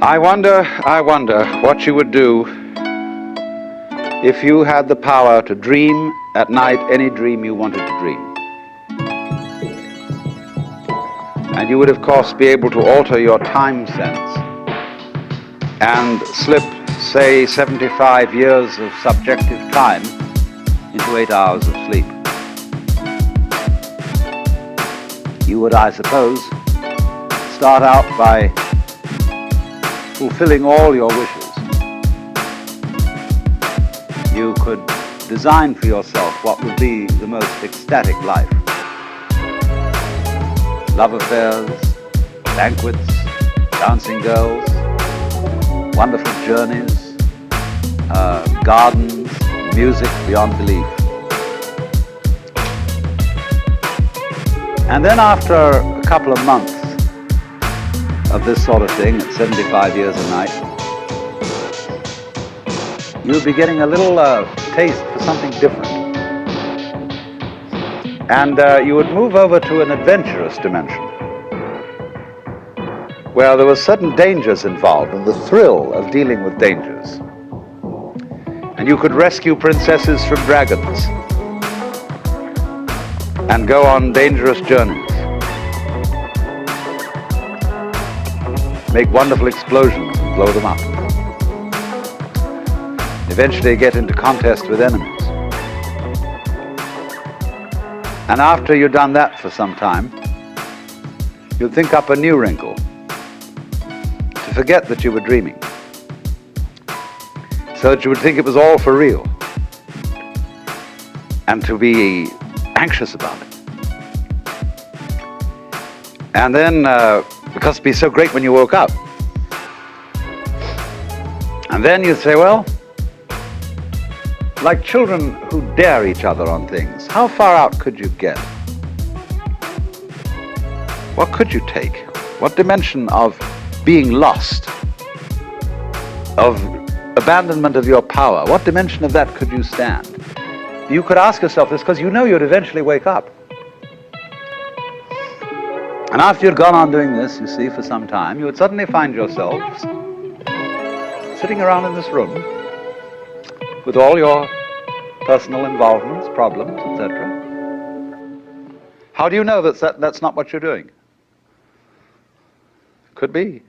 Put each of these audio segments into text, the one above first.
I wonder what you would do if you had the power to dream at night any dream you wanted to dream. And you would, of course, be able to alter your time sense and slip, say, 75 years of subjective time into 8 hours of sleep. You would, I suppose, start out by fulfilling all your wishes. You could design for yourself what would be the most ecstatic life. Love affairs, banquets, dancing girls, wonderful journeys, gardens, music beyond belief. And then after a couple of months of this sort of thing at 75 years a night, you'll be getting a little taste for something different. And you would move over to an adventurous dimension where there were certain dangers involved and the thrill of dealing with dangers. And you could rescue princesses from dragons and go on dangerous journeys. Make wonderful explosions and blow them up. Eventually get into contest with enemies. And after you've done that for some time, you'll think up a new wrinkle to forget that you were dreaming, so that you would think it was all for real and to be anxious about it. And then, because it'd be so great when you woke up. And then you'd say, well, like children who dare each other on things, how far out could you get? What could you take? What dimension of being lost, of abandonment of your power, what dimension of that could you stand? You could ask yourself this because you know you'd eventually wake up. And after you'd gone on doing this, you see, for some time, you would suddenly find yourselves sitting around in this room with all your personal involvements, problems, etc. How do you know that that's not what you're doing? Could be.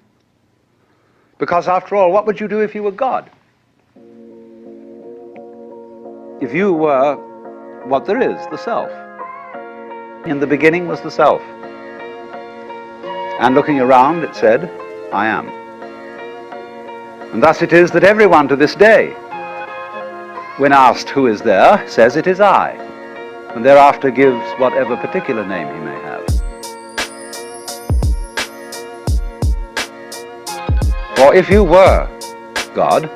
Because after all, what would you do if you were God? If you were what there is, the self. In the beginning was the self. And looking around, it said, I am. And thus it is that everyone to this day, when asked who is there, says it is I, and thereafter gives whatever particular name he may have. For if you were God,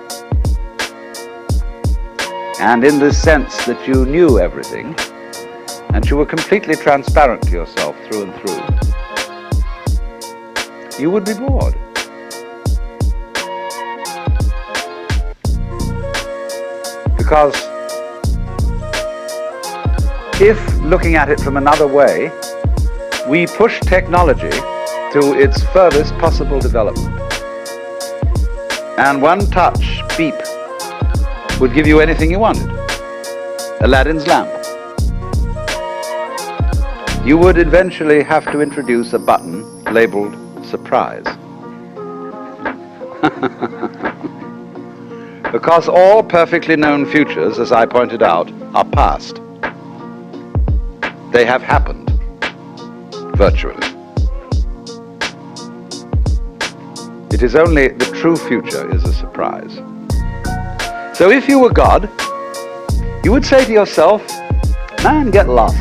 and in this sense that you knew everything, and you were completely transparent to yourself through and through, you would be bored. Because if, looking at it from another way, we push technology to its furthest possible development, and one touch, beep, would give you anything you wanted, Aladdin's lamp, you would eventually have to introduce a button labeled surprise. Because all perfectly known futures, as I pointed out, are past. They have happened, virtually. It is only the true future is a surprise. So if you were God, you would say to yourself, man, get lost.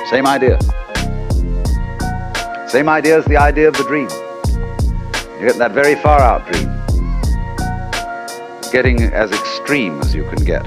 Same idea. Same idea as the idea of the dream. You get that very far out dream, getting as extreme as you can get.